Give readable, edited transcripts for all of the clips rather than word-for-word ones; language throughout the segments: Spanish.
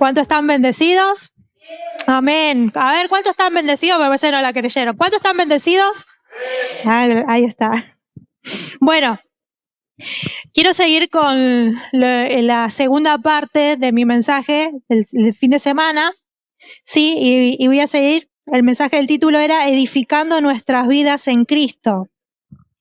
¿Cuántos están bendecidos? Amén. A ver, ¿cuántos están bendecidos? Me parece que no la creyeron. ¿Cuántos están bendecidos? Ahí está. Bueno, quiero seguir con la segunda parte de mi mensaje del fin de semana, ¿sí? Y voy a seguir. El mensaje del título era Edificando nuestras vidas en Cristo,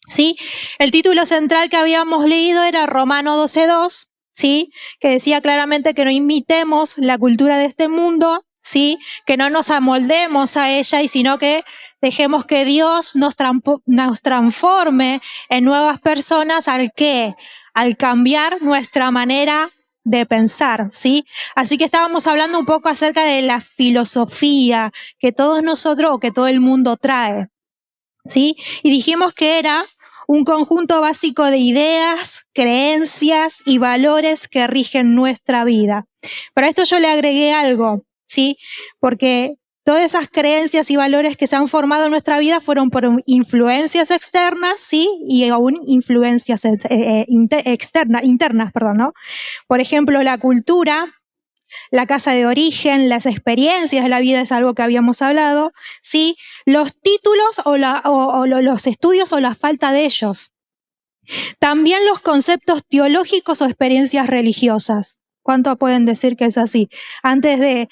¿sí? El título central que habíamos leído era Romanos 12:2, ¿sí? Que decía claramente que no imitemos la cultura de este mundo, ¿sí? Que no nos amoldemos a ella, sino que dejemos que Dios nos transforme en nuevas personas al cambiar nuestra manera de pensar, ¿sí? Así que estábamos hablando un poco acerca de la filosofía que todos nosotros o que todo el mundo trae, ¿sí? Y dijimos que era un conjunto básico de ideas, creencias y valores que rigen nuestra vida. Pero a esto yo le agregué algo, ¿sí? Porque todas esas creencias y valores que se han formado en nuestra vida fueron por influencias externas, ¿sí? Y aún influencias internas, ¿no? Por ejemplo, la cultura, la casa de origen, las experiencias de la vida es algo que habíamos hablado, ¿sí? Los títulos o los estudios o la falta de ellos. También los conceptos teológicos o experiencias religiosas. ¿Cuánto pueden decir que es así? Antes de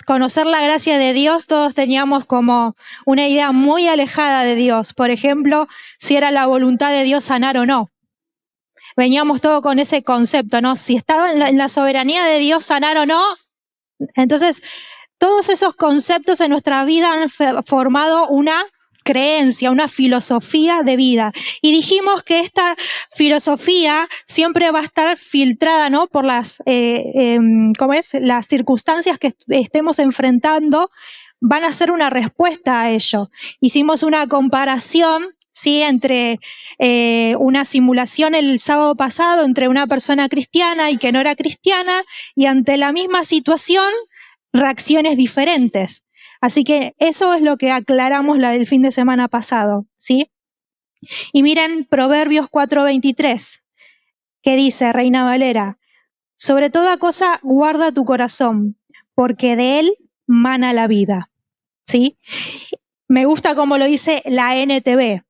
conocer la gracia de Dios, todos teníamos como una idea muy alejada de Dios. Por ejemplo, si era la voluntad de Dios sanar o no. Veníamos todo con ese concepto, ¿no? Si estaba en la soberanía de Dios sanar o no. Entonces, todos esos conceptos en nuestra vida han formado una creencia, una filosofía de vida. Y dijimos que esta filosofía siempre va a estar filtrada, ¿no? Por las circunstancias que estemos enfrentando, van a ser una respuesta a ello. Hicimos una comparación, ¿sí? Entre una simulación el sábado pasado entre una persona cristiana y que no era cristiana, y ante la misma situación, reacciones diferentes. Así que eso es lo que aclaramos el fin de semana pasado, ¿sí? Y miren Proverbios 4:23, que dice, Reina Valera, sobre toda cosa guarda tu corazón, porque de él mana la vida, ¿sí? Me gusta como lo dice la NTV.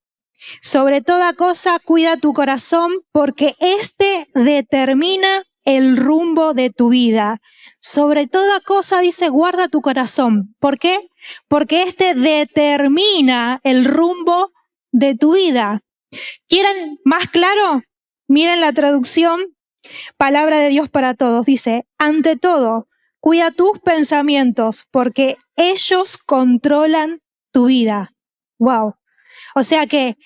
Sobre toda cosa cuida tu corazón, porque este determina el rumbo de tu vida. Sobre toda cosa dice, guarda tu corazón. ¿Por qué? Porque este determina el rumbo de tu vida. ¿Quieren más claro? Miren la traducción, Palabra de Dios para Todos. Dice, ante todo, cuida tus pensamientos, porque ellos controlan tu vida. Wow. O sea que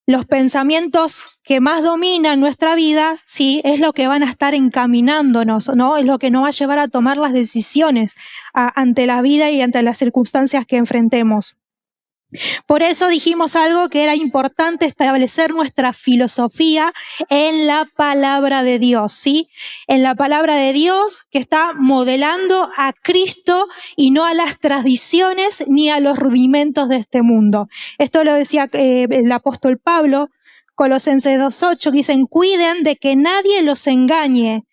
los pensamientos que más dominan nuestra vida, sí, es lo que van a estar encaminándonos, ¿no? Es lo que nos va a llevar a tomar las decisiones ante la vida y ante las circunstancias que enfrentemos. Por eso dijimos algo que era importante establecer nuestra filosofía en la palabra de Dios, ¿sí? En la palabra de Dios que está modelando a Cristo y no a las tradiciones ni a los rudimentos de este mundo. Esto lo decía el apóstol Pablo, Colosenses 2:8, que dicen, cuiden de que nadie los engañe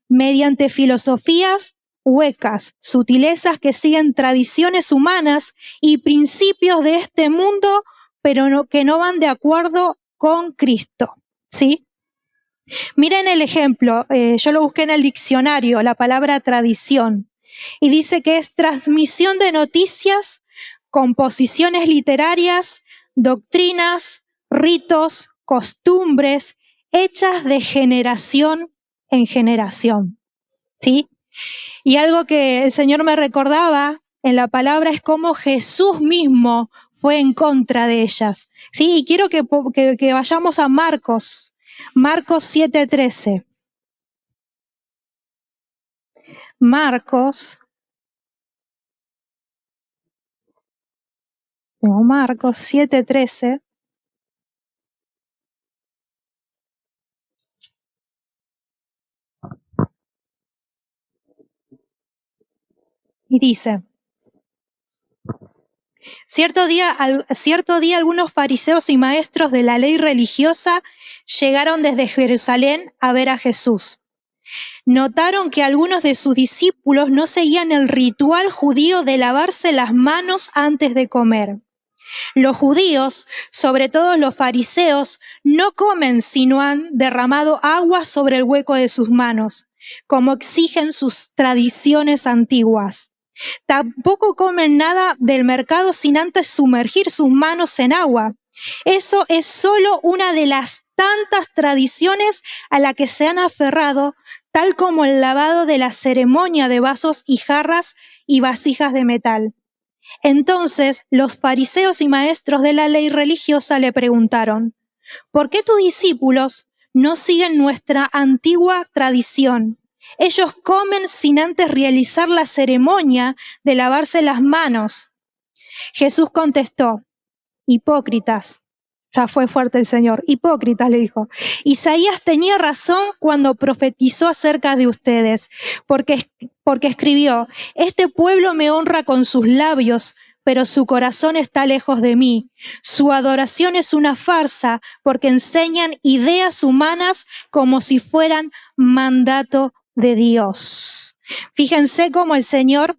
mediante filosofías huecas, sutilezas que siguen tradiciones humanas y principios de este mundo, pero que no van de acuerdo con Cristo, ¿sí? Miren el ejemplo, yo lo busqué en el diccionario, la palabra tradición, y dice que es transmisión de noticias, composiciones literarias, doctrinas, ritos, costumbres, hechas de generación en generación, ¿sí? Y algo que el Señor me recordaba en la palabra es cómo Jesús mismo fue en contra de ellas, ¿sí? Y quiero que vayamos a Marcos 7:13. Marcos 7:13. Y dice, cierto día algunos fariseos y maestros de la ley religiosa llegaron desde Jerusalén a ver a Jesús. Notaron que algunos de sus discípulos no seguían el ritual judío de lavarse las manos antes de comer. Los judíos, sobre todo los fariseos, no comen si no han derramado agua sobre el hueco de sus manos, como exigen sus tradiciones antiguas. Tampoco comen nada del mercado sin antes sumergir sus manos en agua. Eso es solo una de las tantas tradiciones a las que se han aferrado, tal como el lavado de la ceremonia de vasos y jarras y vasijas de metal. Entonces los fariseos y maestros de la ley religiosa le preguntaron: ¿por qué tus discípulos no siguen nuestra antigua tradición? Ellos comen sin antes realizar la ceremonia de lavarse las manos. Jesús contestó: hipócritas. Ya fue fuerte el Señor. Hipócritas, le dijo. Isaías tenía razón cuando profetizó acerca de ustedes, porque escribió: este pueblo me honra con sus labios, pero su corazón está lejos de mí. Su adoración es una farsa, porque enseñan ideas humanas como si fueran mandato de Dios. Fíjense cómo el Señor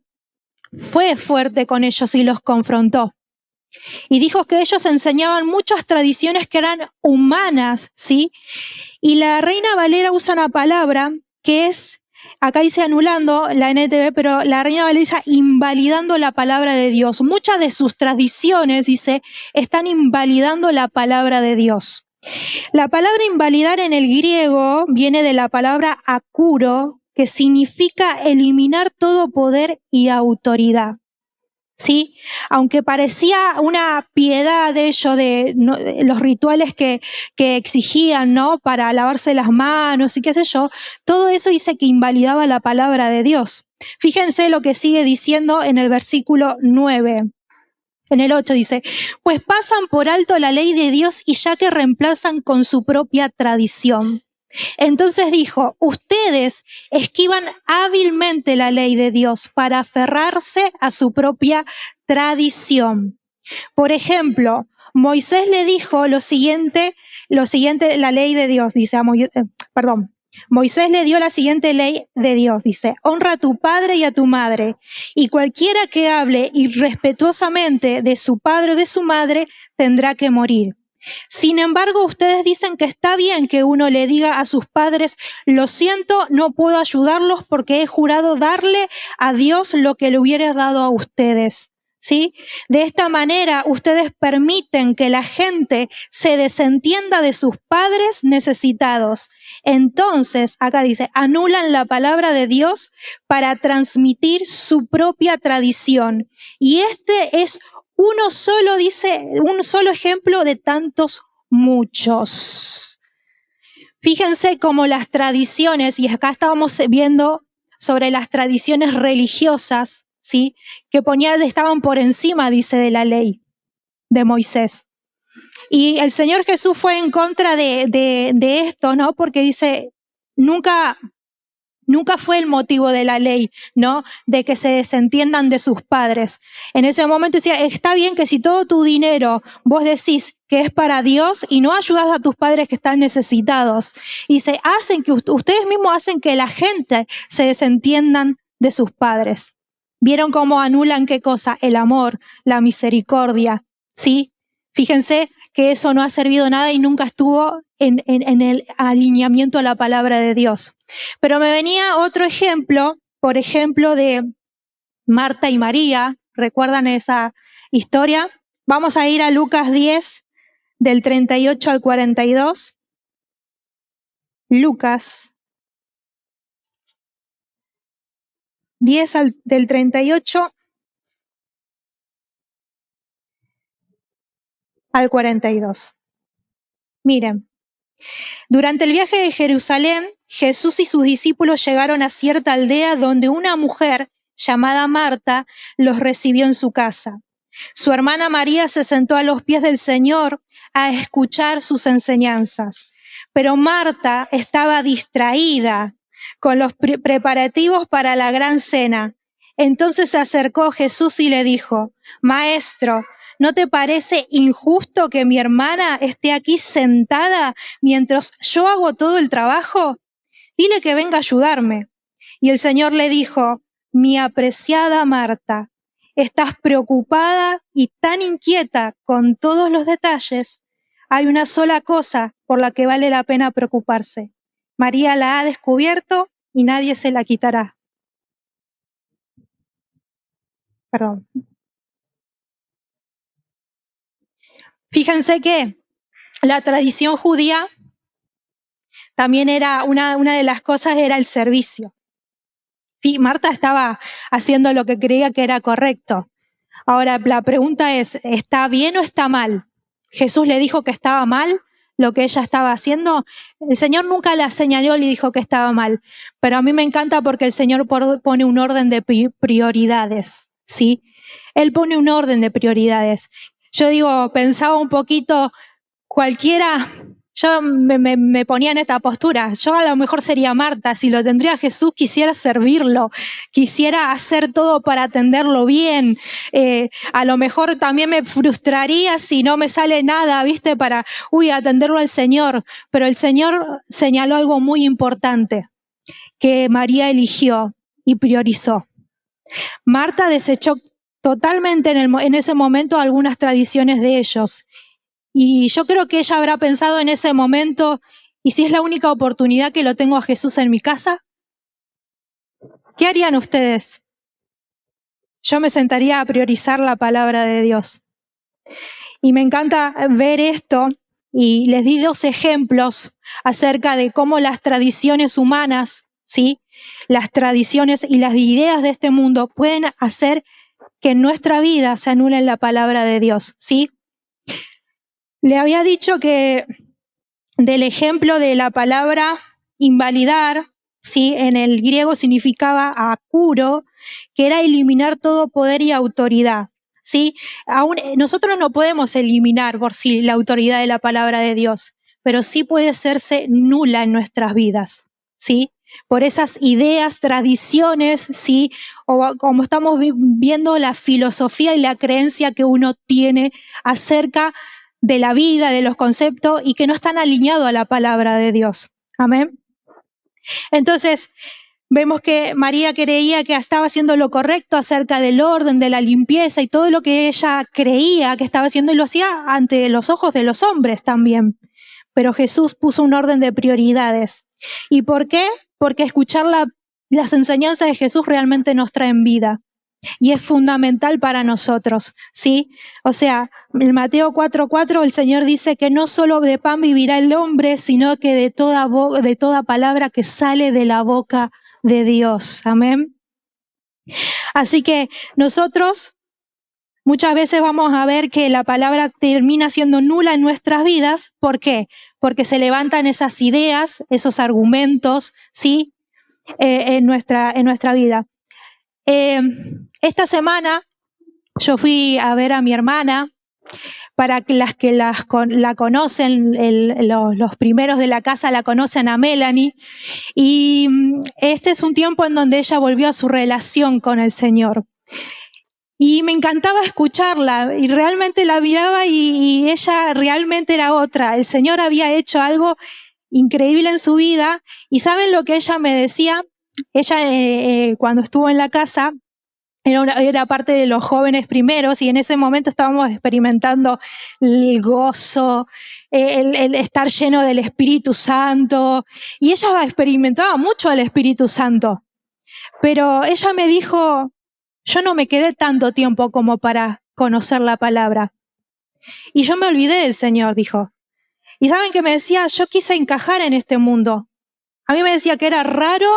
fue fuerte con ellos y los confrontó. Y dijo que ellos enseñaban muchas tradiciones que eran humanas, ¿sí? Y la Reina Valera usa una palabra que es, acá dice anulando la NTV, pero la Reina Valera dice invalidando la palabra de Dios. Muchas de sus tradiciones, dice, están invalidando la palabra de Dios. La palabra invalidar en el griego viene de la palabra akuro, que significa eliminar todo poder y autoridad. ¿Sí? Aunque parecía una piedad de ello, de los rituales que exigían, ¿no? Para lavarse las manos y qué sé yo, todo eso dice que invalidaba la palabra de Dios. Fíjense lo que sigue diciendo en el versículo 9. En el 8 dice: pues pasan por alto la ley de Dios y ya que reemplazan con su propia tradición. Entonces dijo: ustedes esquivan hábilmente la ley de Dios para aferrarse a su propia tradición. Por ejemplo, Moisés le dijo lo siguiente, la ley de Dios, dice Moisés le dio la siguiente ley de Dios, dice: honra a tu padre y a tu madre, y cualquiera que hable irrespetuosamente de su padre o de su madre tendrá que morir. Sin embargo, ustedes dicen que está bien que uno le diga a sus padres: lo siento, no puedo ayudarlos porque he jurado darle a Dios lo que le hubiera dado a ustedes. ¿Sí? De esta manera, ustedes permiten que la gente se desentienda de sus padres necesitados. Entonces, acá dice, anulan la palabra de Dios para transmitir su propia tradición. Y este es uno solo, dice, un solo ejemplo de tantos muchos. Fíjense cómo las tradiciones, y acá estábamos viendo sobre las tradiciones religiosas, ¿sí? Que estaban por encima, dice, de la ley de Moisés. Y el Señor Jesús fue en contra de esto, ¿no? Porque dice, nunca fue el motivo de la ley, ¿no? De que se desentiendan de sus padres. En ese momento decía: está bien que si todo tu dinero vos decís que es para Dios y no ayudas a tus padres que están necesitados. Y ustedes mismos hacen que la gente se desentiendan de sus padres. ¿Vieron cómo anulan qué cosa? El amor, la misericordia, ¿sí? Fíjense que eso no ha servido nada y nunca estuvo en el alineamiento a la palabra de Dios. Pero me venía otro ejemplo, por ejemplo, de Marta y María. ¿Recuerdan esa historia? Vamos a ir a Lucas 10, del 38 al 42. Lucas 10 del 38 al 42. Miren, durante el viaje de Jerusalén, Jesús y sus discípulos llegaron a cierta aldea donde una mujer llamada Marta los recibió en su casa. Su hermana María se sentó a los pies del Señor a escuchar sus enseñanzas, pero Marta estaba distraída con los preparativos para la gran cena. Entonces se acercó a Jesús y le dijo: Maestro, ¿no te parece injusto que mi hermana esté aquí sentada mientras yo hago todo el trabajo? Dile que venga a ayudarme. Y el Señor le dijo, mi apreciada Marta, estás preocupada y tan inquieta con todos los detalles. Hay una sola cosa por la que vale la pena preocuparse. María la ha descubierto y nadie se la quitará. Perdón. Fíjense que la tradición judía también era una de las cosas era el servicio. Y Marta estaba haciendo lo que creía que era correcto. Ahora, la pregunta es, ¿está bien o está mal? Jesús le dijo que estaba mal lo que ella estaba haciendo. El Señor nunca la señaló y le dijo que estaba mal. Pero a mí me encanta porque el Señor pone un orden de prioridades, ¿sí? Él pone un orden de prioridades. Yo digo, pensaba un poquito, cualquiera, yo me ponía en esta postura. Yo a lo mejor sería Marta, si lo tendría Jesús, quisiera servirlo, quisiera hacer todo para atenderlo bien. A lo mejor también me frustraría si no me sale nada, ¿viste? Para, atenderlo al Señor. Pero el Señor señaló algo muy importante, que María eligió y priorizó. Marta desechó totalmente en ese momento algunas tradiciones de ellos. Y yo creo que ella habrá pensado en ese momento, ¿y si es la única oportunidad que lo tengo a Jesús en mi casa? ¿Qué harían ustedes? Yo me sentaría a priorizar la palabra de Dios. Y me encanta ver esto, y les di 2 ejemplos acerca de cómo las tradiciones humanas, ¿sí? Las tradiciones y las ideas de este mundo pueden hacer que en nuestra vida se anule la palabra de Dios, ¿sí? Le había dicho que del ejemplo de la palabra invalidar, ¿sí? En el griego significaba akuro, que era eliminar todo poder y autoridad, ¿sí? Nosotros no podemos eliminar por sí la autoridad de la palabra de Dios, pero sí puede hacerse nula en nuestras vidas, ¿sí? Por esas ideas, tradiciones, ¿sí? O como estamos viendo la filosofía y la creencia que uno tiene acerca de la vida, de los conceptos, y que no están alineados a la palabra de Dios. Amén. Entonces, vemos que María creía que estaba haciendo lo correcto acerca del orden, de la limpieza y todo lo que ella creía que estaba haciendo, y lo hacía ante los ojos de los hombres también. Pero Jesús puso un orden de prioridades. ¿Y por qué? Porque escuchar las enseñanzas de Jesús realmente nos traen vida. Y es fundamental para nosotros, ¿sí? O sea, en Mateo 4:4 el Señor dice que no solo de pan vivirá el hombre, sino que de toda palabra que sale de la boca de Dios. Amén. Así que nosotros muchas veces vamos a ver que la palabra termina siendo nula en nuestras vidas. ¿Por qué? Porque se levantan esas ideas, esos argumentos, ¿sí? En nuestra vida. Esta semana yo fui a ver a mi hermana. Para que las que la conocen, los primeros de la casa la conocen a Melanie. Y este es un tiempo en donde ella volvió a su relación con el Señor. Y me encantaba escucharla, y realmente la miraba y ella realmente era otra. El Señor había hecho algo increíble en su vida. ¿Y saben lo que ella me decía? Ella, cuando estuvo en la casa, era parte de los jóvenes primeros, y en ese momento estábamos experimentando el gozo, el estar lleno del Espíritu Santo, y ella experimentaba mucho al Espíritu Santo. Pero ella me dijo, yo no me quedé tanto tiempo como para conocer la palabra. Y yo me olvidé del Señor, dijo. Y ¿saben qué me decía? Yo quise encajar en este mundo. A mí me decía que era raro,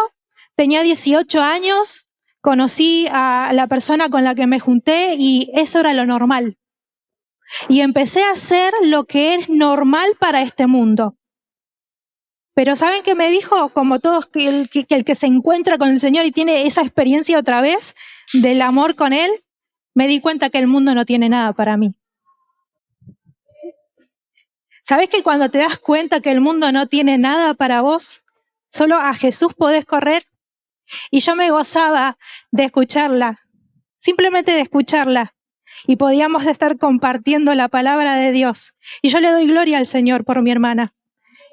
tenía 18 años, conocí a la persona con la que me junté y eso era lo normal. Y empecé a hacer lo que es normal para este mundo. Pero ¿saben qué me dijo? Como todos, que el que se encuentra con el Señor y tiene esa experiencia otra vez del amor con Él, me di cuenta que el mundo no tiene nada para mí. ¿Sabés que cuando te das cuenta que el mundo no tiene nada para vos, solo a Jesús podés correr? Y yo me gozaba de escucharla, simplemente de escucharla. Y podíamos estar compartiendo la palabra de Dios. Y yo le doy gloria al Señor por mi hermana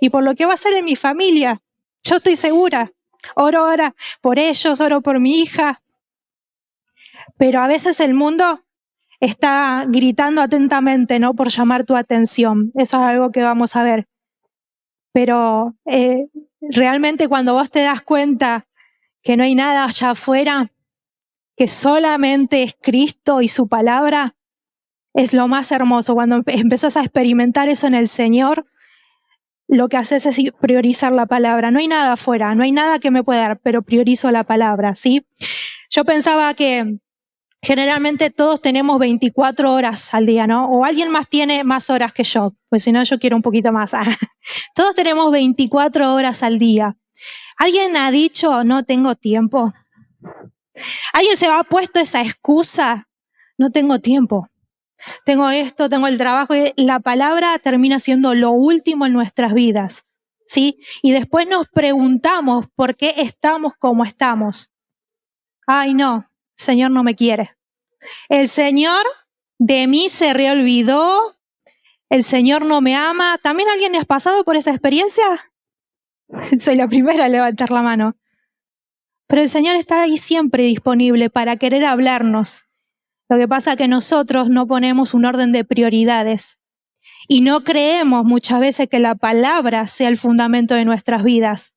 y por lo que va a hacer en mi familia. Yo estoy segura. Oro ahora por ellos, oro por mi hija. Pero a veces el mundo está gritando atentamente, ¿no? Por llamar tu atención. Eso es algo que vamos a ver. Pero realmente cuando vos te das cuenta que no hay nada allá afuera, que solamente es Cristo y su palabra, es lo más hermoso. Cuando empezás a experimentar eso en el Señor, lo que haces es priorizar la palabra. No hay nada afuera, no hay nada que me pueda dar, pero priorizo la palabra, ¿sí? Yo pensaba que generalmente todos tenemos 24 horas al día, ¿no? O alguien más tiene más horas que yo, pues si no, yo quiero un poquito más. Todos tenemos 24 horas al día. ¿Alguien ha dicho, no tengo tiempo? ¿Alguien se ha puesto esa excusa? No tengo tiempo. Tengo esto, tengo el trabajo. La palabra termina siendo lo último en nuestras vidas, ¿sí? Y después nos preguntamos por qué estamos como estamos. Ay, no, el Señor no me quiere. El Señor de mí se reolvidó. El Señor no me ama. ¿También alguien has pasado por esa experiencia? Soy la primera a levantar la mano. Pero el Señor está ahí siempre disponible para querer hablarnos. Lo que pasa es que nosotros no ponemos un orden de prioridades y no creemos muchas veces que la palabra sea el fundamento de nuestras vidas,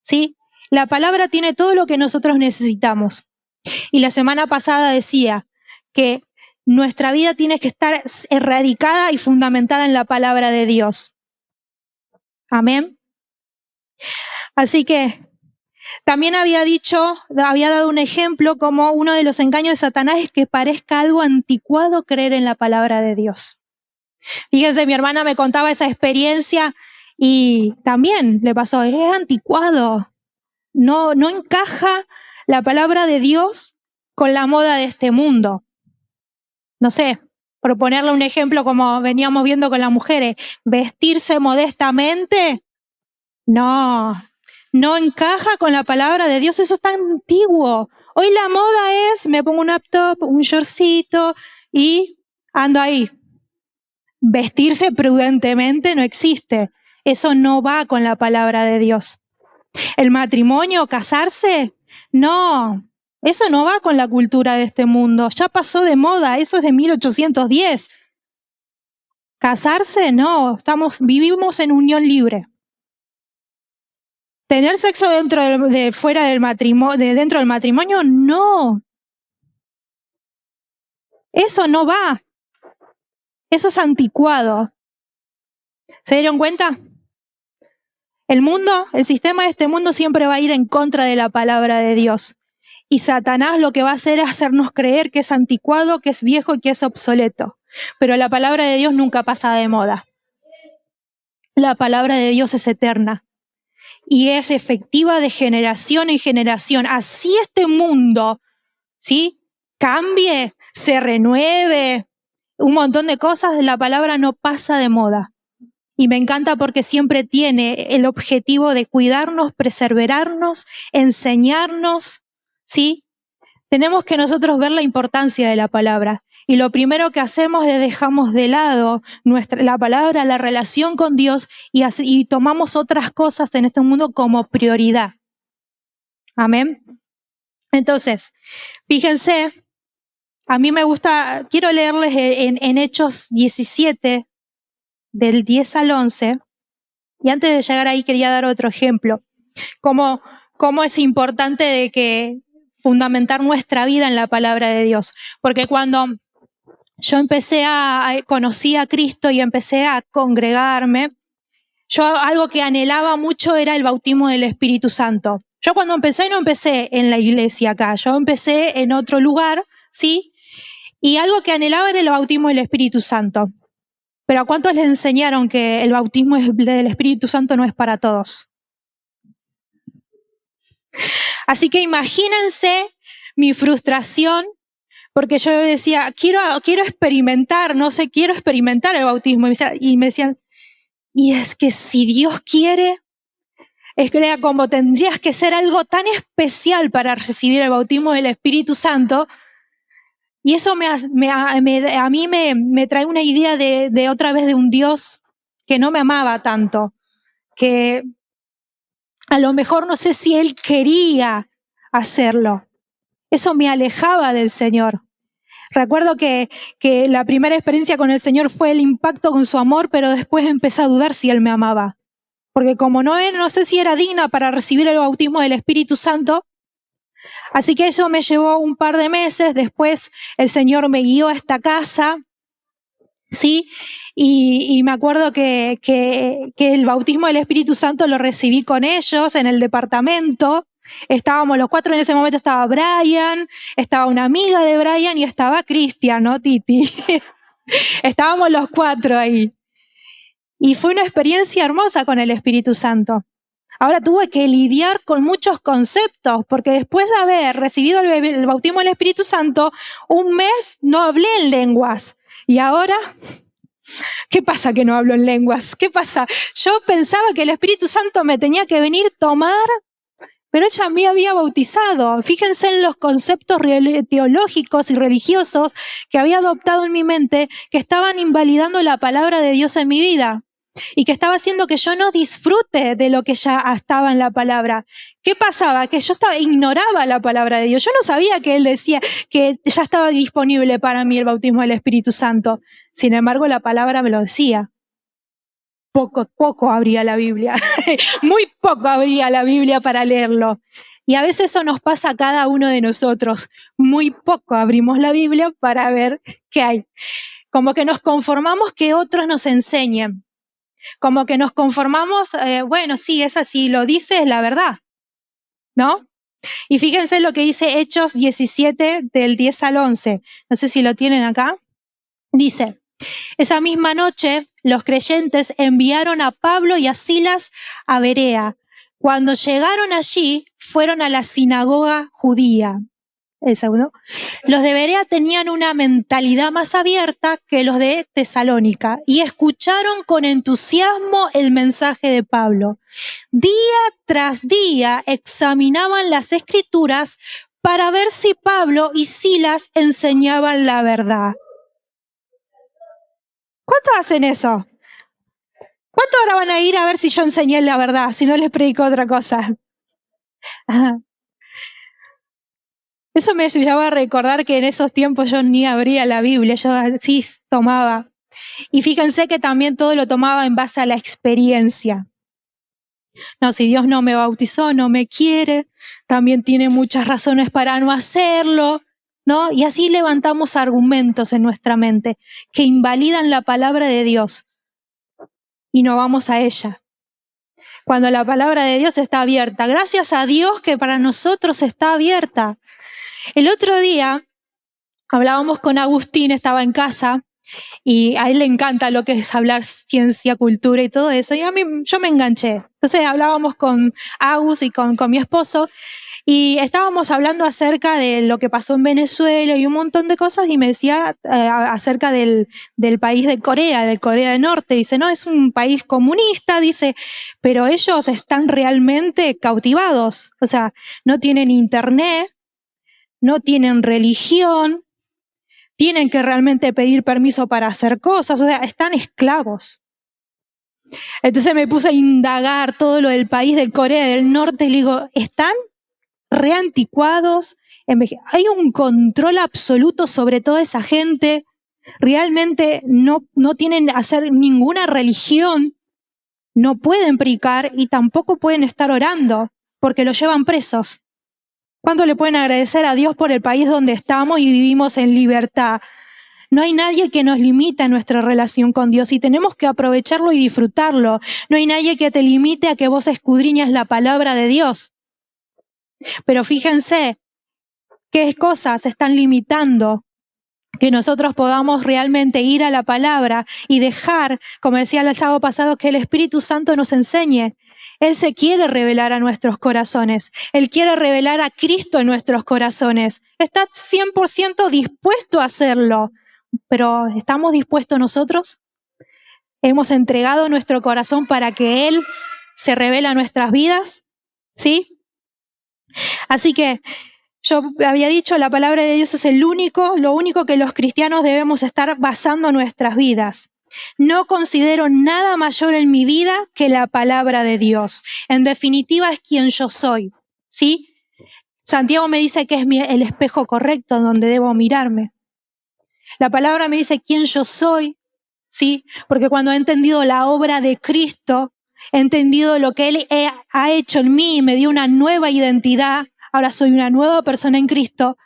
¿sí? La palabra tiene todo lo que nosotros necesitamos. Y la semana pasada decía que nuestra vida tiene que estar erradicada y fundamentada en la palabra de Dios. Amén. Así que también había dado un ejemplo como uno de los engaños de Satanás es que parezca algo anticuado creer en la palabra de Dios. Fíjense, mi hermana me contaba esa experiencia y también le pasó, es anticuado, no encaja la palabra de Dios con la moda de este mundo. No sé, por ponerle un ejemplo como veníamos viendo con las mujeres, vestirse modestamente, no encaja con la palabra de Dios, eso es tan antiguo. Hoy la moda es, me pongo un up top, un shortcito y ando ahí. Vestirse prudentemente no existe. Eso no va con la palabra de Dios. El matrimonio, casarse, no. Eso no va con la cultura de este mundo. Ya pasó de moda, eso es de 1810. Casarse, no. Vivimos en unión libre. Tener sexo fuera del matrimonio, dentro del matrimonio, no. Eso no va. Eso es anticuado. ¿Se dieron cuenta? El sistema de este mundo siempre va a ir en contra de la palabra de Dios. Y Satanás lo que va a hacer es hacernos creer que es anticuado, que es viejo y que es obsoleto. Pero la palabra de Dios nunca pasa de moda. La palabra de Dios es eterna y es efectiva de generación en generación. Así este mundo, ¿sí?, cambie, se renueve, un montón de cosas, la palabra no pasa de moda. Y me encanta porque siempre tiene el objetivo de cuidarnos, preservarnos, enseñarnos, ¿sí? Tenemos que nosotros ver la importancia de la palabra. Y lo primero que hacemos es dejamos de lado la palabra, la relación con Dios y tomamos otras cosas en este mundo como prioridad. Amén. Entonces, fíjense, a mí me gusta, quiero leerles en Hechos 17, del 10 al 11, y antes de llegar ahí quería dar otro ejemplo, cómo es importante de que fundamentar nuestra vida en la palabra de Dios, porque cuando yo conocí a Cristo y empecé a congregarme, algo que anhelaba mucho era el bautismo del Espíritu Santo. Yo cuando empecé, no empecé en la iglesia acá, yo empecé en otro lugar, ¿sí? Y algo que anhelaba era el bautismo del Espíritu Santo. Pero ¿a cuántos les enseñaron que el bautismo del Espíritu Santo no es para todos? Así que imagínense mi frustración, porque yo decía, quiero experimentar, quiero experimentar el bautismo. Y me decían, y es que si Dios quiere, es que era como tendrías que ser algo tan especial para recibir el bautismo del Espíritu Santo. Y eso a mí me trae una idea de otra vez de un Dios que no me amaba tanto, que A lo mejor no sé si Él quería hacerlo. Eso me alejaba del Señor. Recuerdo que la primera experiencia con el Señor fue el impacto con su amor, pero después empecé a dudar si Él me amaba. Porque como no sé si era digna para recibir el bautismo del Espíritu Santo, así que eso me llevó un par de meses. Después el Señor me guió a esta casa, ¿sí? Y me acuerdo que el bautismo del Espíritu Santo lo recibí con ellos en el departamento. Estábamos los 4, en ese momento estaba Brian, estaba una amiga de Brian y estaba Cristian, ¿no? Titi. Estábamos los 4 ahí. Y fue una experiencia hermosa con el Espíritu Santo. Ahora tuve que lidiar con muchos conceptos, porque después de haber recibido el bautismo del Espíritu Santo, un mes no hablé en lenguas. Y ahora, ¿qué pasa que no hablo en lenguas? ¿Qué pasa? Yo pensaba que el Espíritu Santo me tenía que venir a tomar, pero ella me había bautizado. Fíjense en los conceptos teológicos y religiosos que había adoptado en mi mente, que estaban invalidando la palabra de Dios en mi vida y que estaba haciendo que yo no disfrute de lo que ya estaba en la palabra. ¿Qué pasaba? Que yo ignoraba la palabra de Dios. Yo no sabía que Él decía que ya estaba disponible para mí el bautismo del Espíritu Santo. Sin embargo, la palabra me lo decía. Poco abría la Biblia, muy poco abría la Biblia para leerlo. Y a veces eso nos pasa a cada uno de nosotros. Muy poco abrimos la Biblia para ver qué hay. Como que nos conformamos que otros nos enseñen. Como que nos conformamos, bueno, sí, es así, lo dice, es la verdad, ¿no? Y fíjense lo que dice Hechos 17, del 10 al 11. No sé si lo tienen acá. Dice: esa misma noche, los creyentes enviaron a Pablo y a Silas a Berea. Cuando llegaron allí, fueron a la sinagoga judía. El segundo. Los de Berea tenían una mentalidad más abierta que los de Tesalónica y escucharon con entusiasmo el mensaje de Pablo. Día tras día examinaban las escrituras para ver si Pablo y Silas enseñaban la verdad. ¿Cuántos hacen eso? ¿Cuántos ahora van a ir a ver si yo enseñé la verdad, si no les predico otra cosa? Ajá. Eso me llevaba a recordar que en esos tiempos yo ni abría la Biblia, yo así tomaba. Y fíjense que también todo lo tomaba en base a la experiencia. No, si Dios no me bautizó, no me quiere, también tiene muchas razones para no hacerlo, ¿no? Y así levantamos argumentos en nuestra mente que invalidan la palabra de Dios y no vamos a ella. Cuando la palabra de Dios está abierta, gracias a Dios que para nosotros está abierta. El otro día hablábamos con Agustín, estaba en casa, y a él le encanta lo que es hablar ciencia, cultura y todo eso, y a mí yo me enganché. Entonces hablábamos con Agus y con mi esposo, y estábamos hablando acerca de lo que pasó en Venezuela y un montón de cosas, y me decía acerca del país de Corea, del Corea del Norte. Dice, no, es un país comunista, dice, pero ellos están realmente cautivados. O sea, no tienen internet, no tienen religión, tienen que realmente pedir permiso para hacer cosas, o sea, están esclavos. Entonces me puse a indagar todo lo del país de Corea del Norte y le digo, ¿están reanticuados? Hay un control absoluto sobre toda esa gente. Realmente no tienen que hacer ninguna religión, no pueden predicar y tampoco pueden estar orando porque los llevan presos. ¿Cuánto le pueden agradecer a Dios por el país donde estamos y vivimos en libertad? No hay nadie que nos limite a nuestra relación con Dios y tenemos que aprovecharlo y disfrutarlo. No hay nadie que te limite a que vos escudriñes la palabra de Dios. Pero fíjense qué cosas están limitando que nosotros podamos realmente ir a la palabra y dejar, como decía el sábado pasado, que el Espíritu Santo nos enseñe. Él se quiere revelar a nuestros corazones. Él quiere revelar a Cristo en nuestros corazones. Está 100% dispuesto a hacerlo. Pero ¿estamos dispuestos nosotros? ¿Hemos entregado nuestro corazón para que Él se revele a nuestras vidas? ¿Sí? Así que yo había dicho, la palabra de Dios es lo único que los cristianos debemos estar basando nuestras vidas. No considero nada mayor en mi vida que la palabra de Dios. En definitiva, es quien yo soy, ¿sí? Santiago me dice que es el espejo correcto donde debo mirarme. La palabra me dice quién yo soy, ¿sí? Porque cuando he entendido la obra de Cristo, he entendido lo que Él ha hecho en mí, me dio una nueva identidad, ahora soy una nueva persona en Cristo,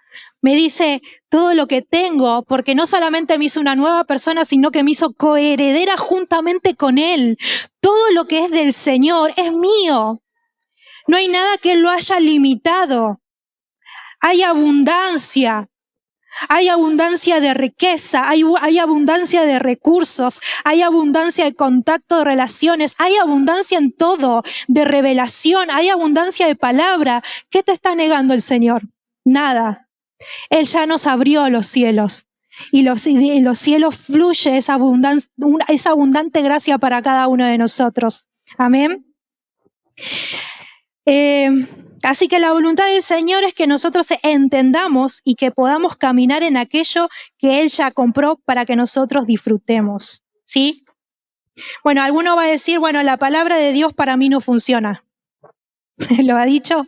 me dice todo lo que tengo, porque no solamente me hizo una nueva persona, sino que me hizo coheredera juntamente con Él. Todo lo que es del Señor es mío. No hay nada que Él lo haya limitado. Hay abundancia. Hay abundancia de riqueza, hay abundancia de recursos, hay abundancia de contacto, de relaciones, hay abundancia en todo, de revelación, hay abundancia de palabra. ¿Qué te está negando el Señor? Nada. Él ya nos abrió los cielos y los cielos fluye esa abundante gracia para cada uno de nosotros. Amén. Así que la voluntad del Señor es que nosotros entendamos y que podamos caminar en aquello que Él ya compró para que nosotros disfrutemos, ¿sí? Bueno, alguno va a decir, bueno, la palabra de Dios para mí no funciona. ¿Lo ha dicho?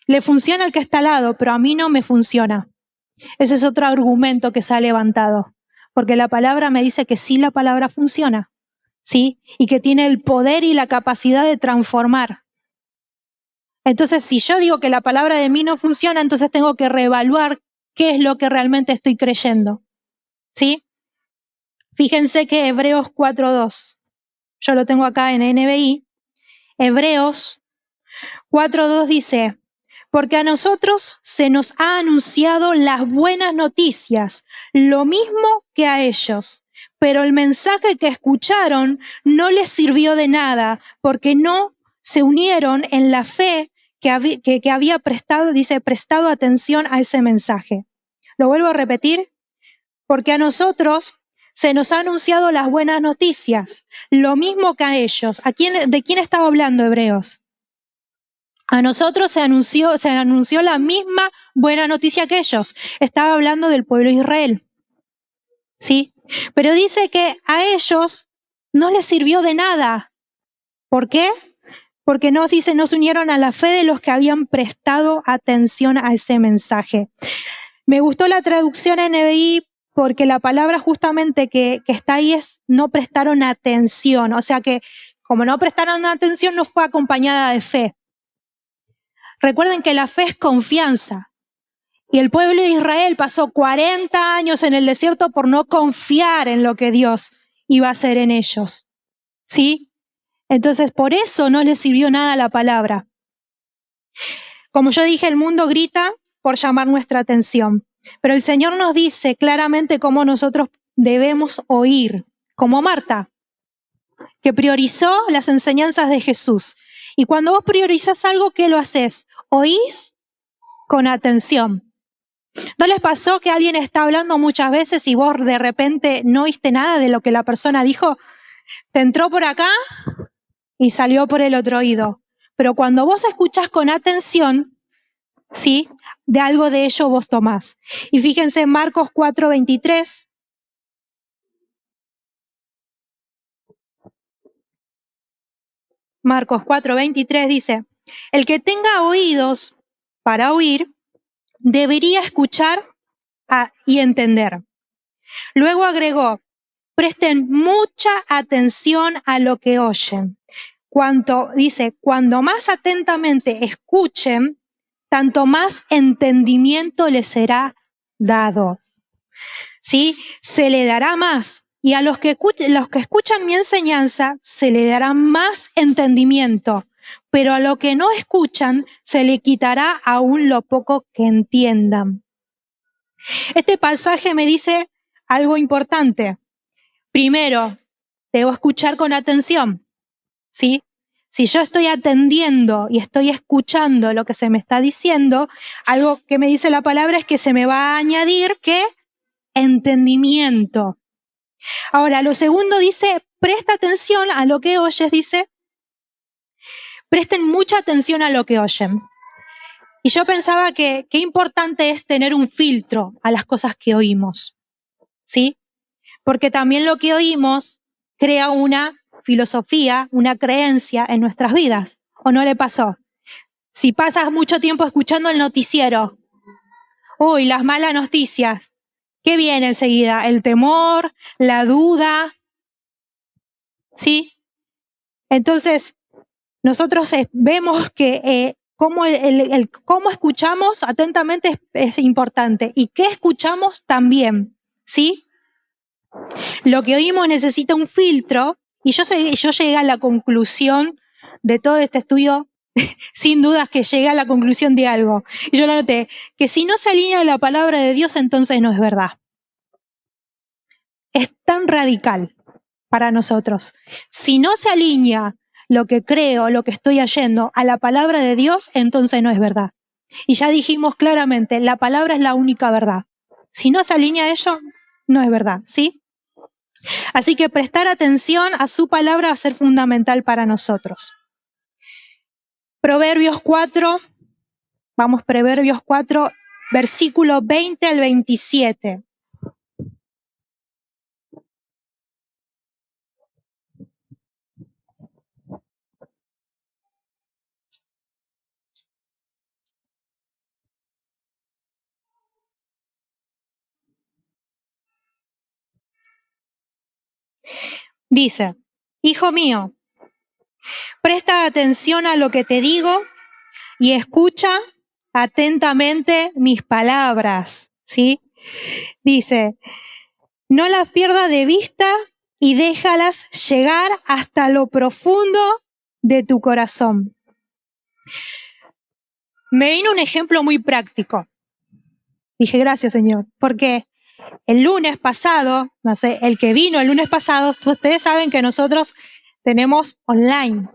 Le funciona al que está al lado, pero a mí no me funciona. Ese es otro argumento que se ha levantado, porque la palabra me dice que sí, la palabra funciona, ¿sí? Y que tiene el poder y la capacidad de transformar. Entonces, si yo digo que la palabra de mí no funciona, entonces tengo que reevaluar qué es lo que realmente estoy creyendo, ¿sí? Fíjense que Hebreos 4:2, yo lo tengo acá en NBI, Hebreos 4:2 dice, porque a nosotros se nos ha anunciado las buenas noticias, lo mismo que a ellos, pero el mensaje que escucharon no les sirvió de nada, porque no se unieron en la fe que había prestado atención a ese mensaje. Lo vuelvo a repetir, porque a nosotros se nos ha anunciado las buenas noticias, lo mismo que a ellos. ¿De quién estaba hablando Hebreos? A nosotros se anunció la misma buena noticia que ellos. Estaba hablando del pueblo de Israel. ¿Sí? Pero dice que a ellos no les sirvió de nada. ¿Por qué? Porque no se unieron a la fe de los que habían prestado atención a ese mensaje. Me gustó la traducción NBI porque la palabra justamente que está ahí es no prestaron atención. O sea que como no prestaron atención no fue acompañada de fe. Recuerden que la fe es confianza. Y el pueblo de Israel pasó 40 años en el desierto por no confiar en lo que Dios iba a hacer en ellos. ¿Sí? Entonces, por eso no les sirvió nada la palabra. Como yo dije, el mundo grita por llamar nuestra atención. Pero el Señor nos dice claramente cómo nosotros debemos oír, como Marta, que priorizó las enseñanzas de Jesús. Y cuando vos priorizás algo, ¿qué lo haces? Oís con atención. ¿No les pasó que alguien está hablando muchas veces y vos de repente no oíste nada de lo que la persona dijo? Te entró por acá y salió por el otro oído. Pero cuando vos escuchás con atención, ¿sí? De algo de ello vos tomás. Y fíjense en Marcos 4:23. Marcos 4:23 dice, el que tenga oídos para oír, debería escuchar y entender. Luego agregó, presten mucha atención a lo que oyen. Cuanto más atentamente escuchen, tanto más entendimiento les será dado. ¿Sí? Se le dará más. Y a los que escuchan mi enseñanza, se le dará más entendimiento. Pero a los que no escuchan, se le quitará aún lo poco que entiendan. Este pasaje me dice algo importante. Primero, debo escuchar con atención, ¿sí? Si yo estoy atendiendo y estoy escuchando lo que se me está diciendo, algo que me dice la palabra es que se me va a añadir ¿qué? Entendimiento. Ahora, lo segundo dice, presta atención a lo que oyes, dice, presten mucha atención a lo que oyen. Y yo pensaba que qué importante es tener un filtro a las cosas que oímos, ¿sí? Porque también lo que oímos crea una filosofía, una creencia en nuestras vidas. ¿O no le pasó? Si pasas mucho tiempo escuchando el noticiero, uy, las malas noticias, ¿qué viene enseguida? El temor, la duda, ¿sí? Entonces, nosotros vemos que cómo, cómo escuchamos atentamente es importante y qué escuchamos también, ¿sí? Lo que oímos necesita un filtro y yo llegué a la conclusión de todo este estudio, sin dudas que llegué a la conclusión de algo. Y yo lo noté, que si no se alinea la palabra de Dios, entonces no es verdad. Es tan radical para nosotros. Si no se alinea lo que creo, lo que estoy oyendo a la palabra de Dios, entonces no es verdad. Y ya dijimos claramente, la palabra es la única verdad. Si no se alinea a ello, no es verdad, ¿sí? Así que prestar atención a su palabra va a ser fundamental para nosotros. Proverbios 4, Proverbios 4, versículo 20 al 27. Dice, hijo mío, presta atención a lo que te digo y escucha atentamente mis palabras, ¿sí? Dice, no las pierdas de vista y déjalas llegar hasta lo profundo de tu corazón. Me vino un ejemplo muy práctico. Dije, gracias, Señor, porque el lunes pasado, no sé, el que vino el lunes pasado, ustedes saben que nosotros tenemos online.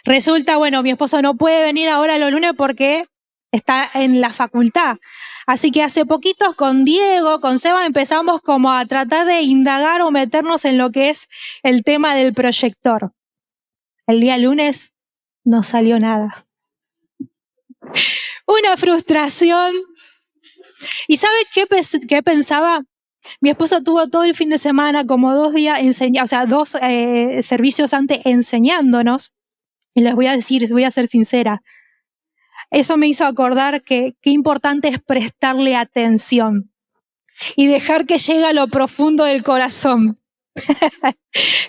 Resulta, bueno, mi esposo no puede venir ahora los lunes porque está en la facultad. Así que hace poquitos con Diego, con Seba, empezamos como a tratar de indagar o meternos en lo que es el tema del proyector. El día lunes no salió nada. Una frustración. ¿Y sabe qué pensaba? Mi esposo tuvo todo el fin de semana, como 2 días, dos servicios antes enseñándonos. Y les voy a decir, voy a ser sincera, eso me hizo acordar que qué importante es prestarle atención y dejar que llegue a lo profundo del corazón.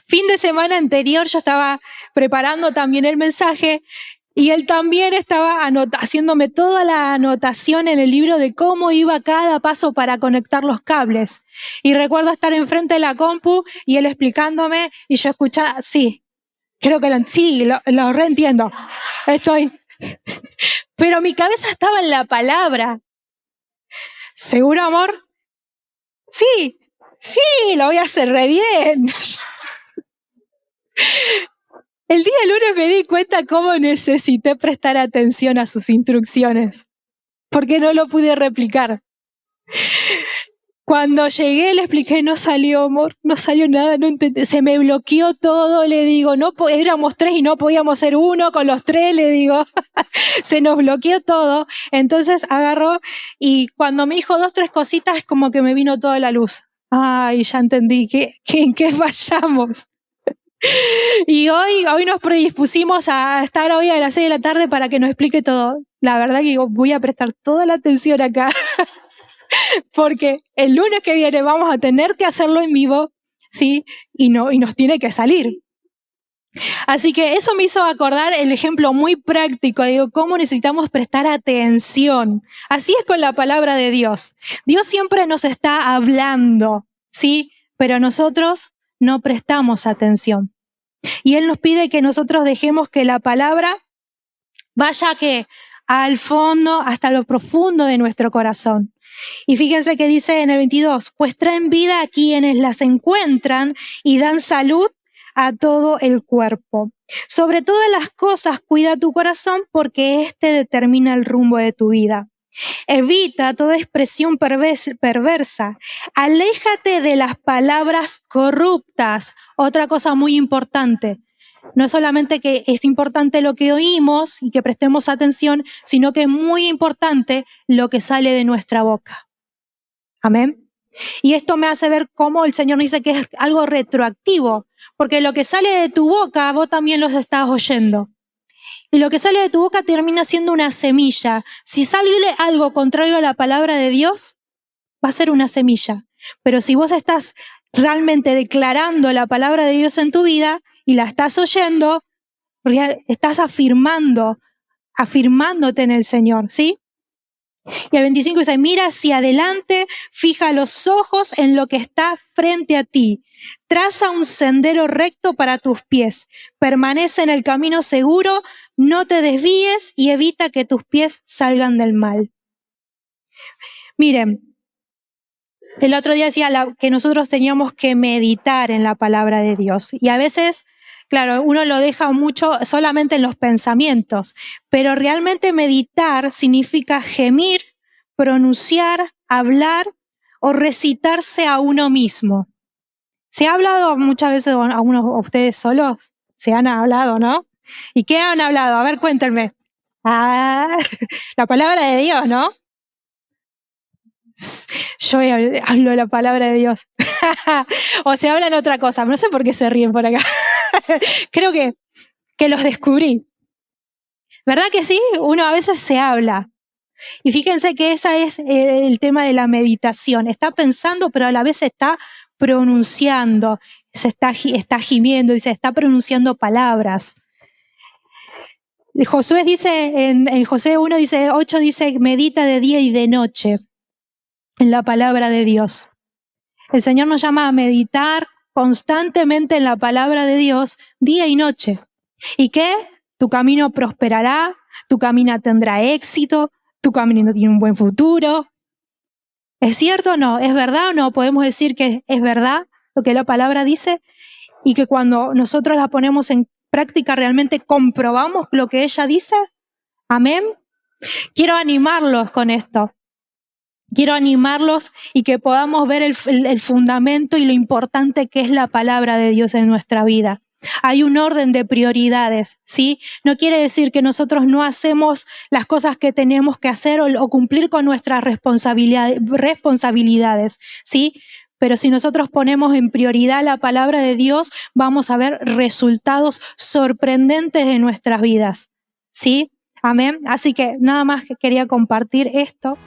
Fin de semana anterior yo estaba preparando también el mensaje y él también estaba haciéndome toda la anotación en el libro de cómo iba cada paso para conectar los cables. Y recuerdo estar enfrente de la compu y él explicándome y yo escuchaba, sí, creo que lo reentiendo. Pero mi cabeza estaba en la palabra. ¿Seguro, amor? Sí, lo voy a hacer re bien. El día lunes me di cuenta cómo necesité prestar atención a sus instrucciones, porque no lo pude replicar. Cuando llegué le expliqué, no salió, amor, no salió nada, no entendí, se me bloqueó todo, le digo, no, éramos 3 y no podíamos ser 1 con los 3, le digo, se nos bloqueó todo. Entonces agarró y cuando me dijo 2, 3 cositas, como que me vino toda la luz. Ay, ya entendí en qué fallamos. Y hoy nos predispusimos a estar hoy a las 6 de la tarde para que nos explique todo. La verdad que voy a prestar toda la atención acá. Porque el lunes que viene vamos a tener que hacerlo en vivo, ¿sí? Y nos tiene que salir. Así que eso me hizo acordar el ejemplo muy práctico, digo, cómo necesitamos prestar atención. Así es con la palabra de Dios. Dios siempre nos está hablando, ¿sí? Pero nosotros no prestamos atención. Y Él nos pide que nosotros dejemos que la palabra vaya al fondo, hasta lo profundo de nuestro corazón. Y fíjense que dice en el 22, pues traen vida a quienes las encuentran y dan salud a todo el cuerpo. Sobre todas las cosas, cuida tu corazón porque éste determina el rumbo de tu vida. Evita toda expresión perversa. Aléjate de las palabras corruptas. Otra cosa muy importante. No es solamente que es importante lo que oímos y que prestemos atención, sino que es muy importante lo que sale de nuestra boca. Amén. Y esto me hace ver cómo el Señor dice que es algo retroactivo, porque lo que sale de tu boca, vos también los estás oyendo. Y lo que sale de tu boca termina siendo una semilla. Si sale algo contrario a la palabra de Dios, va a ser una semilla. Pero si vos estás realmente declarando la palabra de Dios en tu vida y la estás oyendo, estás afirmándote en el Señor, ¿sí? Y el 25 dice, mira hacia adelante, fija los ojos en lo que está frente a ti. Traza un sendero recto para tus pies. Permanece en el camino seguro, no te desvíes y evita que tus pies salgan del mal. Miren, el otro día decía que nosotros teníamos que meditar en la palabra de Dios. Y a veces, claro, uno lo deja mucho solamente en los pensamientos, pero realmente meditar significa gemir, pronunciar, hablar o recitarse a uno mismo. ¿Se ha hablado muchas veces a ustedes solos? ¿Se han hablado, no? ¿Y qué han hablado? A ver, cuéntenme. La palabra de Dios, ¿no? Yo hablo la palabra de Dios. O se hablan otra cosa. No sé por qué se ríen por acá. Creo que los descubrí. ¿Verdad que sí? Uno a veces se habla. Y fíjense que ese es el tema de la meditación. Está pensando, pero a la vez está pronunciando. Está gimiendo y se está pronunciando palabras. Josué dice, en Josué 1 dice, 8 dice, medita de día y de noche en la palabra de Dios. El Señor nos llama a meditar constantemente en la palabra de Dios día y noche. ¿Y qué? Tu camino prosperará, tu camino tendrá éxito, tu camino tiene un buen futuro. ¿Es cierto o no? ¿Es verdad o no? Podemos decir que es verdad lo que la palabra dice y que cuando nosotros la ponemos en práctica realmente comprobamos lo que ella dice. Amén. Quiero animarlos con esto. Quiero animarlos y que podamos ver el fundamento y lo importante que es la palabra de Dios en nuestra vida. Hay un orden de prioridades, ¿sí? No quiere decir que nosotros no hacemos las cosas que tenemos que hacer o cumplir con nuestras responsabilidades, ¿sí? Pero si nosotros ponemos en prioridad la palabra de Dios, vamos a ver resultados sorprendentes en nuestras vidas, ¿sí? Amén. Así que nada más que quería compartir esto.